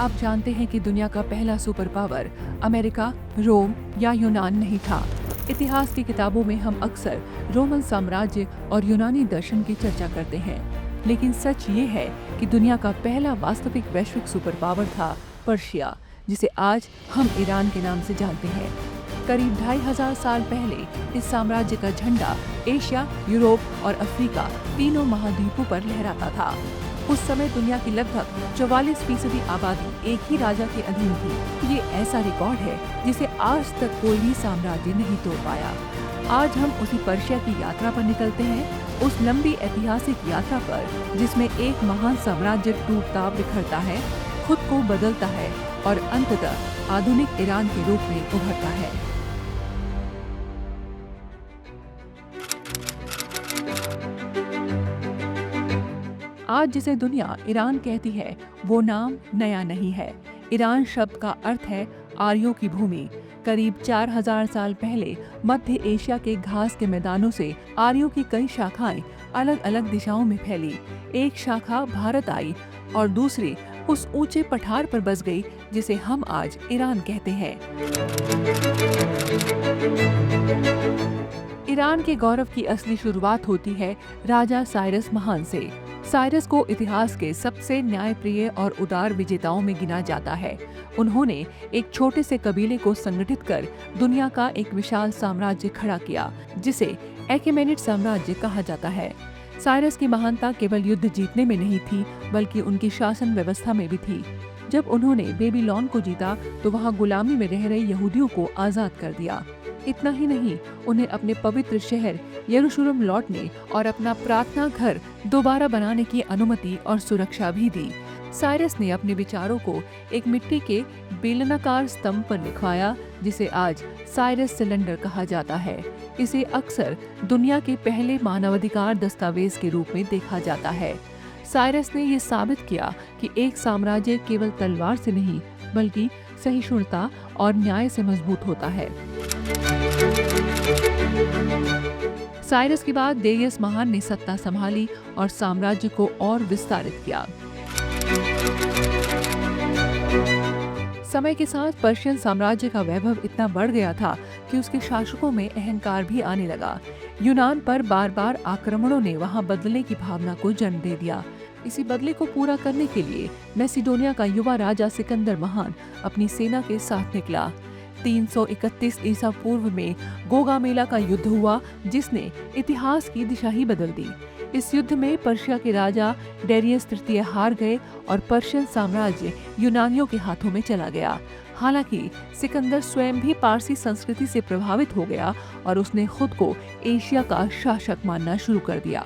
आप जानते हैं कि दुनिया का पहला सुपर पावर अमेरिका, रोम या यूनान नहीं था। इतिहास की किताबों में हम अक्सर रोमन साम्राज्य और यूनानी दर्शन की चर्चा करते हैं, लेकिन सच ये है कि दुनिया का पहला वास्तविक वैश्विक सुपर पावर था पर्शिया, जिसे आज हम ईरान के नाम से जानते हैं। करीब 2500 साल पहले इस साम्राज्य का झंडा एशिया, यूरोप और अफ्रीका तीनों महाद्वीपों पर लहराता था। उस समय दुनिया की लगभग 44% आबादी एक ही राजा के अधीन थी। ये ऐसा रिकॉर्ड है जिसे आज तक कोई भी साम्राज्य नहीं तोड़ पाया। आज हम उसी पर्शिया की यात्रा पर निकलते हैं, उस लंबी ऐतिहासिक यात्रा पर जिसमें एक महान साम्राज्य टूटता बिखरता है, खुद को बदलता है और अंततः आधुनिक ईरान के रूप में उभरता है। आज जिसे दुनिया ईरान कहती है, वो नाम नया नहीं है। ईरान शब्द का अर्थ है आर्यों की भूमि। करीब 4000 साल पहले मध्य एशिया के घास के मैदानों से आर्यों की कई शाखाएं अलग अलग दिशाओं में फैली। एक शाखा भारत आई और दूसरी उस ऊंचे पठार पर बस गई जिसे हम आज ईरान कहते हैं। ईरान के गौरव की असली शुरुआत होती है राजा साइरस महान से। साइरस को इतिहास के सबसे न्यायप्रिय और उदार विजेताओं में गिना जाता है। उन्होंने एक छोटे से कबीले को संगठित कर दुनिया का एक विशाल साम्राज्य खड़ा किया, जिसे एकेमेनिड साम्राज्य कहा जाता है। साइरस की महानता केवल युद्ध जीतने में नहीं थी, बल्कि उनकी शासन व्यवस्था में भी थी। जब उन्होंने बेबीलोन को जीता तो वहां गुलामी में रह रहे यहूदियों को आजाद कर दिया। इतना ही नहीं, उन्हें अपने पवित्र शहर यरूशलेम लौटने और अपना प्रार्थना घर दोबारा बनाने की अनुमति और सुरक्षा भी दी। साइरस ने अपने विचारों को एक मिट्टी के बेलनाकार स्तंभ पर लिखवाया, जिसे आज साइरस सिलेंडर कहा जाता है। इसे अक्सर दुनिया के पहले मानवाधिकार दस्तावेज के रूप में देखा जाता है। साइरस ने ये साबित किया कि एक साम्राज्य केवल तलवार से नहीं, बल्कि सहिष्णुता और न्याय से मजबूत होता है। साइरस के बाद डेरियस महान ने सत्ता संभाली और साम्राज्य को और विस्तारित किया। समय के साथ पर्शियन साम्राज्य का वैभव इतना बढ़ गया था कि उसके शासकों में अहंकार भी आने लगा। यूनान पर बार बार आक्रमणों ने वहां बदले की भावना को जन्म दे दिया। इसी बदले को पूरा करने के लिए मैसिडोनिया का युवा राजा सिकंदर महान अपनी सेना के साथ निकला। 331 ईसा पूर्व में गोगामेला का युद्ध हुआ, जिसने इतिहास की दिशा ही बदल दी। इस युद्ध में पर्शिया के राजा डेरियस तृतीय हार गए और पर्शियन साम्राज्य यूनानियों के हाथों में चला गया। हालांकि सिकंदर स्वयं भी पारसी संस्कृति से प्रभावित हो गया और उसने खुद को एशिया का शासक मानना शुरू कर दिया।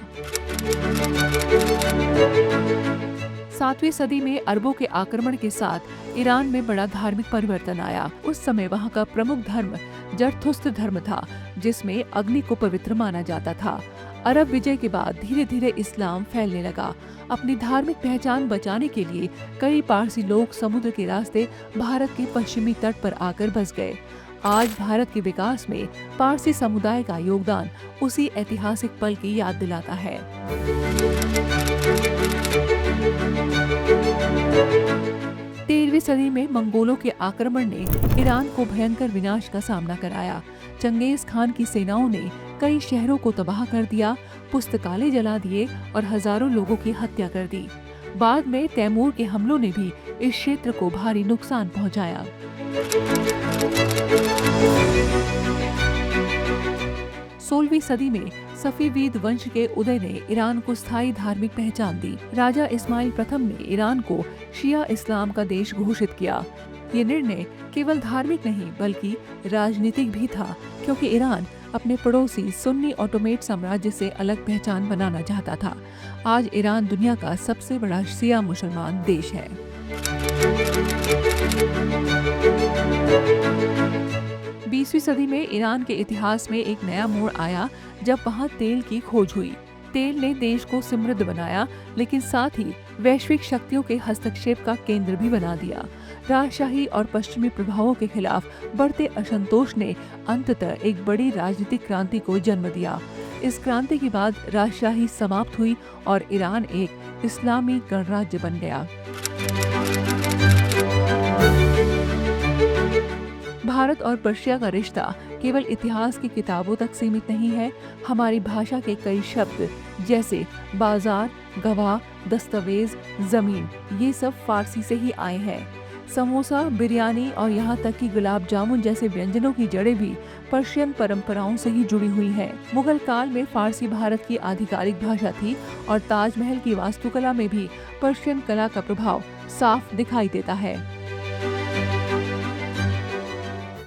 7वीं सदी में अरबों के आक्रमण के साथ ईरान में बड़ा धार्मिक परिवर्तन आया। उस समय वहां का प्रमुख धर्म जरथुस्त्र धर्म था, जिसमें अग्नि को पवित्र माना जाता था। अरब विजय के बाद धीरे धीरे इस्लाम फैलने लगा। अपनी धार्मिक पहचान बचाने के लिए कई पारसी लोग समुद्र के रास्ते भारत के पश्चिमी तट पर आकर बस गए। आज भारत के विकास में पारसी समुदाय का योगदान उसी ऐतिहासिक पल की याद दिलाता है। 13वीं सदी में मंगोलों के आक्रमण ने ईरान को भयंकर विनाश का सामना कराया। चंगेज खान की सेनाओं ने कई शहरों को तबाह कर दिया, पुस्तकालय जला दिए और हजारों लोगों की हत्या कर दी। बाद में तैमूर के हमलों ने भी इस क्षेत्र को भारी नुकसान पहुंचाया। 16वीं सदी में सफीवीद वंश के उदय ने ईरान को स्थायी धार्मिक पहचान दी। राजा इस्माइल प्रथम ने ईरान को शिया इस्लाम का देश घोषित किया। ये निर्णय केवल धार्मिक नहीं बल्कि राजनीतिक भी था, क्योंकि ईरान अपने पड़ोसी सुन्नी ऑटोमेट साम्राज्य से अलग पहचान बनाना चाहता था। आज ईरान दुनिया का सबसे बड़ा शिया मुसलमान देश है। 20वीं सदी में ईरान के इतिहास में एक नया मोड़ आया जब वहां तेल की खोज हुई। तेल ने देश को समृद्ध बनाया, लेकिन साथ ही वैश्विक शक्तियों के हस्तक्षेप का केंद्र भी बना दिया। राजशाही और पश्चिमी प्रभावों के खिलाफ बढ़ते असंतोष ने अंततः एक बड़ी राजनीतिक क्रांति को जन्म दिया। इस क्रांति के बाद राजशाही समाप्त हुई और ईरान एक इस्लामी गणराज्य बन गया। भारत और पर्शिया का रिश्ता केवल इतिहास की किताबों तक सीमित नहीं है। हमारी भाषा के कई शब्द जैसे बाजार, गवाह, दस्तावेज, जमीन, ये सब फारसी से ही आए हैं। समोसा, बिरयानी और यहाँ तक कि गुलाब जामुन जैसे व्यंजनों की जड़ें भी पर्शियन परंपराओं से ही जुड़ी हुई हैं। मुगल काल में फारसी भारत की आधिकारिक भाषा थी और ताजमहल की वास्तुकला में भी पर्शियन कला का प्रभाव साफ दिखाई देता है।